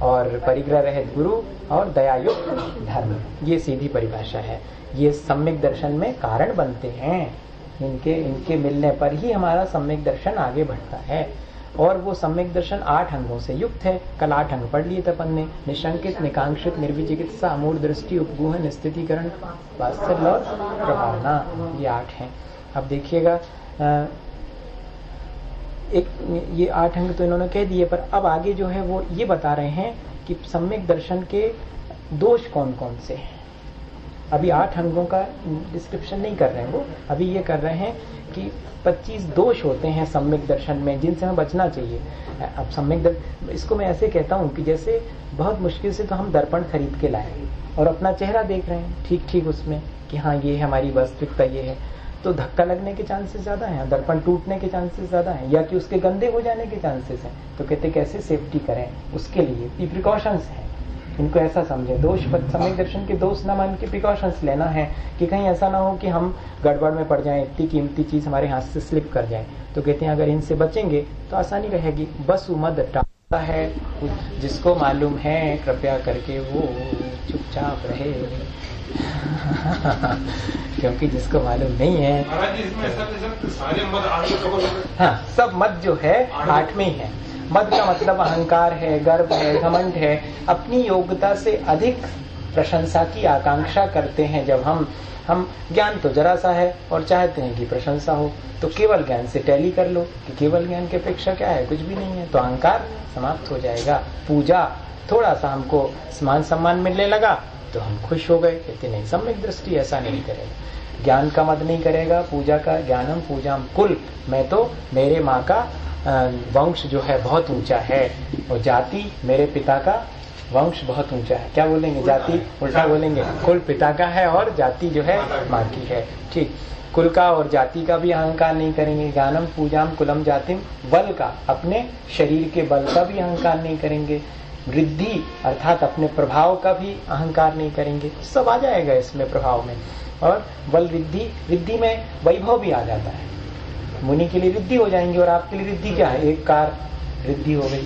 और परिग्रह रहित गुरु और दयायुक्त धर्म। ये सीधी परिभाषा है। ये सम्यक दर्शन में कारण बनते हैं। इनके मिलने पर ही हमारा सम्यक दर्शन आगे बढ़ता है। और वो सम्यक दर्शन 8 अंगों से युक्त है। कल 8 अंग पढ़ लिए थे अपन ने। निशंकित, निकांक्षित, निर्विचिकित्सा, अमूढ़ दृष्टि, उपगूहन, स्थितिकरण, वात्सल्य और प्रभावना, ये 8 हैं। अब देखिएगा, ये 8 अंग तो इन्होंने कह दिए, पर अब आगे जो है वो ये बता रहे हैं कि सम्यक दर्शन के दोष कौन कौन से हैं। अभी 8 अंगों का डिस्क्रिप्शन नहीं कर रहे हैं वो, अभी ये कर रहे हैं कि 25 दोष होते हैं सम्यक दर्शन में, जिनसे हमें बचना चाहिए। अब सम्यक दर्शन, इसको मैं ऐसे कहता हूँ कि जैसे बहुत मुश्किल से तो हम दर्पण खरीद के लाए और अपना चेहरा देख रहे हैं ठीक ठीक उसमें कि हाँ ये हमारी वास्तविकता ये है, तो धक्का लगने के चांसेस ज्यादा हैं, दर्पण टूटने के चांसेस ज्यादा हैं, या कि उसके गंदे हो जाने के चांसेस हैं। तो कहते कैसे सेफ्टी करें, उसके लिए ये प्रिकॉशंस हैं। इनको ऐसा समझे, दोष सम्यक दर्शन के दोष न मान के प्रिकॉशंस लेना है कि कहीं ऐसा ना हो कि हम गड़बड़ में पड़ जाएं, इतनी कीमती चीज हमारे हाथ से स्लिप कर जाए। तो कहते हैं अगर इनसे बचेंगे तो आसानी रहेगी। बस उमद टालता है, जिसको मालूम है कृपया करके वो चुपचाप रहे क्योंकि जिसको मालूम नहीं है, हाँ सब मत जो है 8 में ही है। मद का मतलब अहंकार है, गर्व है, घमंड है, अपनी योग्यता से अधिक प्रशंसा की आकांक्षा करते हैं। जब हम ज्ञान तो जरा सा है और चाहते हैं कि प्रशंसा हो, तो केवल ज्ञान से टैली कर लो कि केवल ज्ञान की अपेक्षा क्या है, कुछ भी नहीं है, तो अहंकार समाप्त हो जाएगा। पूजा थोड़ा सा हमको मान सम्मान मिलने लगा तो हम खुश हो गए। कहते नहीं, सम्यक दृष्टि ऐसा नहीं करेगा, ज्ञान का मद नहीं करेगा, पूजा का ज्ञानम पूजाम कुल, मैं तो मेरे माँ का वंश जो है बहुत ऊंचा है और जाति मेरे पिता का वंश बहुत ऊंचा है। क्या बोलेंगे, जाति उल्टा बोलेंगे, कुल पिता का है और जाति जो है माँ की है। ठीक, कुल का और जाति का भी अहंकार नहीं करेंगे। ज्ञानम पूजाम कुलम जातिम, बल का, अपने शरीर के बल का भी अहंकार नहीं करेंगे। वृद्धि अर्थात अपने प्रभाव का भी अहंकार नहीं करेंगे। सब आ जाएगा इसमें प्रभाव में। और बल रिद्धि में वैभव भी आ जाता है। मुनि के लिए रिद्धि हो जाएंगे और आपके लिए रिद्धि क्या है, एक कार रिद्धि हो गई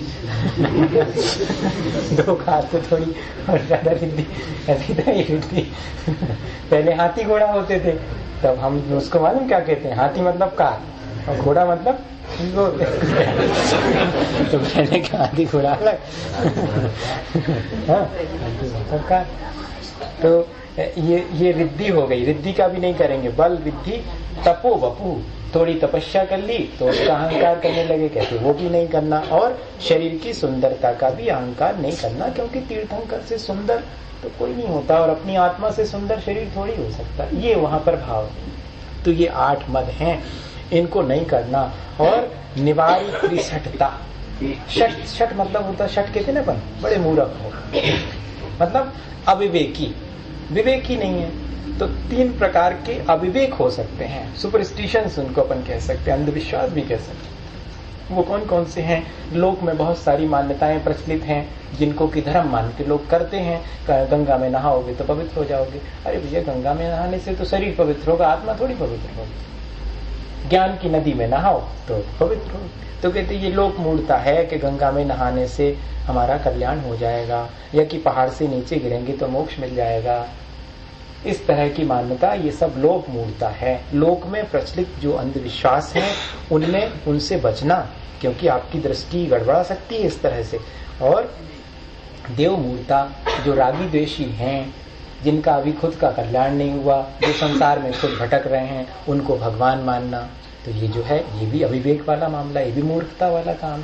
2 कार से थोड़ी और ज्यादा रिद्धि, ऐसी तो ये रिद्धि पहले हाथी घोड़ा होते थे, तब हम उसको मालूम क्या कहते हैं, हाथी मतलब कार और घोड़ा मतलब तो पहले का हाथी घोड़ा अलग मतलब कार। तो ये रिद्धि हो गई। रिद्धि का भी नहीं करेंगे। बल रिद्धि तपो बपू, थोड़ी तपस्या कर ली तो उसका अहंकार करने लगे, कहते वो भी नहीं करना। और शरीर की सुंदरता का भी अहंकार नहीं करना, क्योंकि तीर्थंकर से सुंदर तो कोई नहीं होता और अपनी आत्मा से सुंदर शरीर थोड़ी हो सकता। ये वहां पर भाव। तो ये 8 मद हैं, इनको नहीं करना। और निवारी त्रिशठता, शठ मतलब होता, शठ कहते ना अपन, बड़े मूर्ख हो, मतलब अविवेकी, विवेकी नहीं है। तो 3 प्रकार के अविवेक हो सकते हैं। सुपरस्टिशंस उनको अपन कह सकते हैं, अंधविश्वास भी कह सकते हैं। वो कौन कौन से हैं? लोक में बहुत सारी मान्यताएं प्रचलित हैं जिनको कि धर्म मान के लोग करते हैं। गंगा में नहाओगे तो पवित्र हो जाओगे। अरे भैया, गंगा में नहाने से तो शरीर पवित्र होगा, आत्मा थोड़ी पवित्र होगी। ज्ञान की नदी में नहाओ तो पवित्र हो। तो कहते ये लोक मूर्खता है कि गंगा में नहाने से हमारा कल्याण हो जाएगा, या कि पहाड़ से नीचे गिरेंगे तो मोक्ष मिल जाएगा। इस तरह की मान्यता, ये सब लोक मूर्खता है। लोक में प्रचलित जो अंधविश्वास है उनमें उनसे बचना, क्योंकि आपकी दृष्टि गड़बड़ा सकती है इस तरह से। और देव मूर्खता, जो रागी द्वेषी हैं, जिनका अभी खुद का कल्याण नहीं हुआ, जो संसार में खुद भटक रहे हैं, उनको भगवान मानना, तो ये जो है ये भी अविवेक वाला मामला, ये भी मूर्खता वाला काम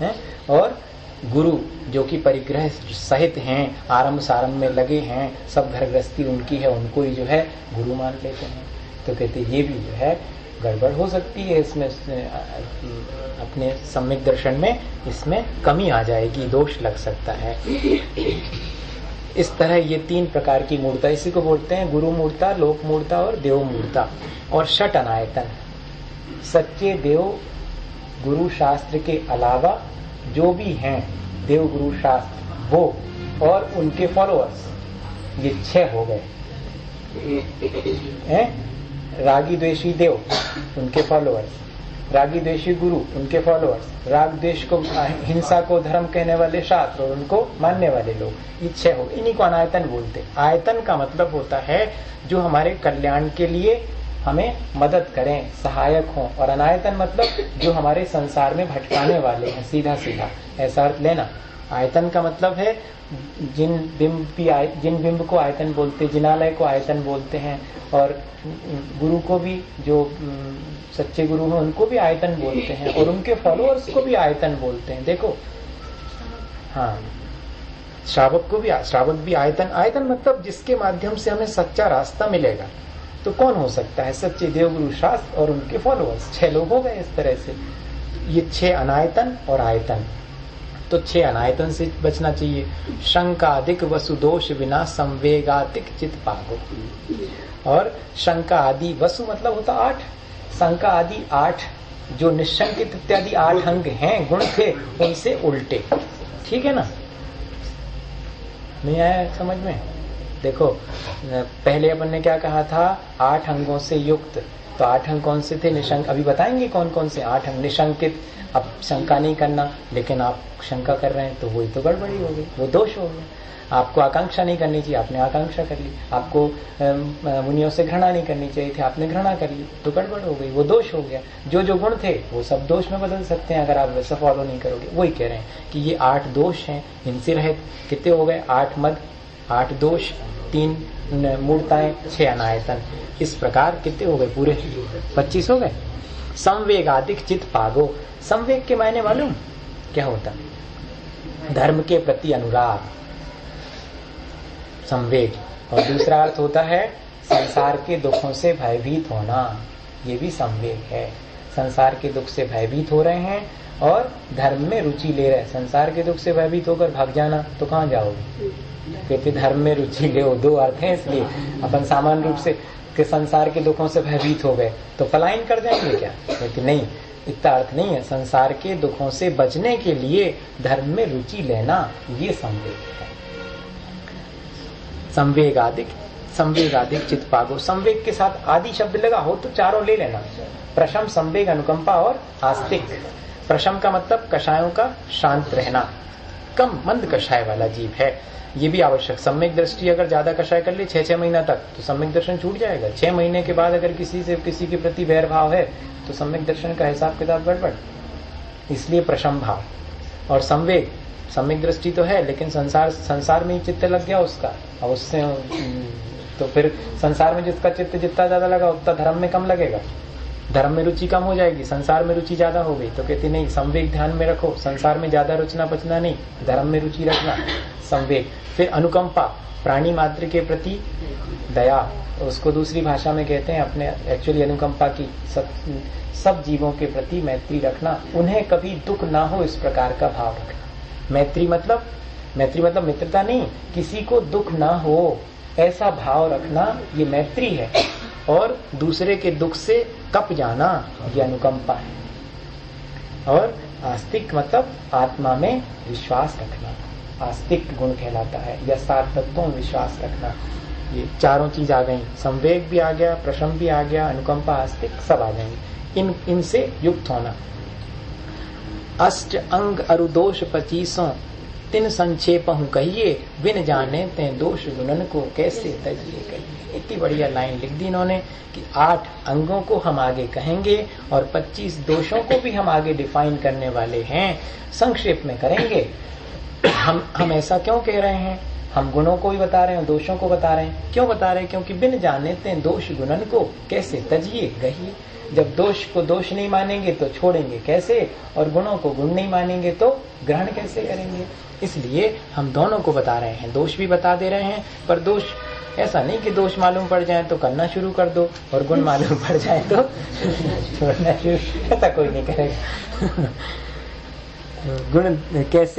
है? और गुरु जो कि परिग्रह सहित हैं, आरंभ सारंभ में लगे हैं, सब घर गृहस्थी उनकी है, उनको ही जो है गुरु मान लेते हैं। तो कहते ये भी जो है गड़बड़ हो सकती है, इसमें अपने सम्यक दर्शन में इसमें कमी आ जाएगी, दोष लग सकता है। इस तरह ये 3 प्रकार की मूर्ता, इसी को बोलते हैं गुरु मूर्ता, लोक मूर्ता और देव मूर्ता। और षट अनायतन, सच्चे देव गुरु शास्त्र के अलावा जो भी हैं देव गुरु शास्त्र वो और उनके फॉलोअर्स, ये 6 हो गए हैं। रागी द्वेषी देव, उनके फॉलोअर्स, रागी द्वेषी गुरु, उनके फॉलोअर्स, राग द्वेष को, हिंसा को धर्म कहने वाले शास्त्र और उनको मानने वाले लोग, ये 6 हो। इन्हीं को अनायतन बोलते। आयतन का मतलब होता है जो हमारे कल्याण के लिए हमें मदद करें, सहायक हों, और अनायतन मतलब जो हमारे संसार में भटकाने वाले हैं, सीधा सीधा ऐसा अर्थ लेना। आयतन का मतलब है जिन बिंब को आयतन बोलते, जिनालय को आयतन बोलते हैं, और गुरु को भी, जो सच्चे गुरु हैं उनको भी आयतन बोलते हैं, और उनके फॉलोअर्स को भी आयतन बोलते हैं। देखो, हाँ, श्रावक भी आयतन। आयतन मतलब जिसके माध्यम से हमें सच्चा रास्ता मिलेगा। तो कौन हो सकता है? सच्चे देवगुरु शास्त्र और उनके फॉलोअर्स। 6 लोग हो गए इस तरह से। ये 6 अनायतन और आयतन। तो 6 अनायतन से बचना चाहिए। शंकादिक वसुदोष बिना संवेगातिक चित पागो। और शंका आदि, वसु मतलब होता 8, शंका आदि 8, जो निशंकित इत्यादि 8 अंग हैं, गुण थे, उनसे उल्टे। ठीक है ना? नहीं आया समझ में? देखो, पहले अपन ने क्या कहा था? 8 अंगों से युक्त। तो 8 अंग कौन से थे? निशंक। अभी बताएंगे कौन कौन से 8 अंग। निशंकित, अब शंका नहीं करना, लेकिन आप शंका कर रहे हैं तो वही तो गड़बड़ी हो गई, वो दोष हो गया। आपको आकांक्षा नहीं करनी चाहिए, आपने आकांक्षा कर ली। आपको मुनियों से घृणा नहीं करनी चाहिए थी, आपने घृणा कर ली, तो गड़बड़ हो गई, वो दोष हो गया। जो गुण थे वो सब दोष में बदल सकते हैं अगर आप वैसा फॉलो नहीं करोगे। वही कह रहे हैं कि ये 8 दोष हैं, इनसे रहित। कितने हो गए? 8 मद, 8 दोष, 3 मूर्ताएं, 6 अनायतन। इस प्रकार कितने हो गए? पूरे 25 हो गए। संवेगादिक चित पागो। संवेग के मायने मालूम क्या होता? धर्म के प्रति अनुराग, संवेग। और दूसरा अर्थ होता है संसार के दुखों से भयभीत होना, ये भी संवेग है। संसार के दुख से भयभीत हो रहे हैं और धर्म में रुचि ले रहे हैं। संसार के दुख से भयभीत होकर भाग जाना तो कहाँ जाओगे? कहते धर्म में रुचि ले। 2 अर्थ हैं, इसलिए अपन सामान्य रूप से कि संसार के दुखों से भयभीत हो गए तो पलायन कर जाएंगे क्या? कहते नहीं, इतना अर्थ नहीं है। संसार के दुखों से बचने के लिए धर्म में रुचि लेना, ये संवेग है। संवेगादिक चित पागो। संवेग के साथ आदि शब्द लगा हो तो चारों ले लेना। प्रशम, संवेग, अनुकंपा और आस्तिक। प्रशम का मतलब कषायों का शांत रहना, कम मंद कषाय वाला जीव है, ये भी आवश्यक। सम्यक दृष्टि अगर ज्यादा कषाय कर ले 6 महीना तक तो सम्यक दर्शन छूट जाएगा। 6 महीने के बाद अगर किसी के प्रति वैर भाव है तो सम्यक दर्शन का हिसाब किताब गड़बड़। इसलिए प्रशम भाव। और संवेग, सम्यक दृष्टि तो है लेकिन संसार में ही चित्त लग गया उसका, और उससे तो फिर संसार में जिसका चित्त जितना ज्यादा लगा उतना धर्म में कम लगेगा, धर्म में रुचि कम हो जाएगी, संसार में रुचि ज्यादा हो गई। तो कहते नहीं, संवेग ध्यान में रखो, संसार में ज्यादा रुचना पचना नहीं, धर्म में रुचि रखना, संवेग। फिर अनुकंपा, प्राणी मात्र के प्रति दया, उसको दूसरी भाषा में कहते हैं अपने एक्चुअली अनुकंपा की, सब जीवों के प्रति मैत्री रखना, उन्हें कभी दुख ना हो इस प्रकार का भाव रखना। मैत्री मतलब मित्रता नहीं, किसी को दुख ना हो ऐसा भाव रखना, ये मैत्री है। और दूसरे के दुख से कप जाना, ये अनुकंपा है। और आस्तिक मतलब आत्मा में विश्वास रखना, आस्तिक गुण कहलाता है। यथार्थ तत्वों में विश्वास रखना, ये चारों चीज आ गई। संवेग भी आ गया, प्रशम भी आ गया, अनुकंपा, आस्तिक सब आ जाएंगे। इनसे युक्त होना। अष्ट अंग अरुदोष 25 तिन संक्षेप हूँ कहिए, बिन जाने ते दोष गुणन को कैसे तजिए कहिए। इतनी बढ़िया लाइन लिख दी इन्होंने कि 8 अंगों को हम आगे कहेंगे और 25 दोषों को भी हम आगे डिफाइन करने वाले हैं। संक्षेप में करेंगे। हम ऐसा क्यों कह रहे हैं? हम गुणों को भी बता रहे हैं, दोषों को बता रहे हैं। क्यों बता रहे हैं? क्योंकि बिन जाने ते दोष गुणन को कैसे तजिए कहिए। जब दोष को दोष नहीं मानेंगे तो छोड़ेंगे कैसे, और गुणों को गुण नहीं मानेंगे तो ग्रहण कैसे करेंगे। इसलिए हम दोनों को बता रहे हैं, दोष भी बता दे रहे हैं। पर दोष ऐसा नहीं कि दोष मालूम पड़ जाए तो करना शुरू कर दो, और गुण मालूम पड़ जाए तो छोड़ना शुरू, ऐसा कोई नहीं करेगा। गुण कैसे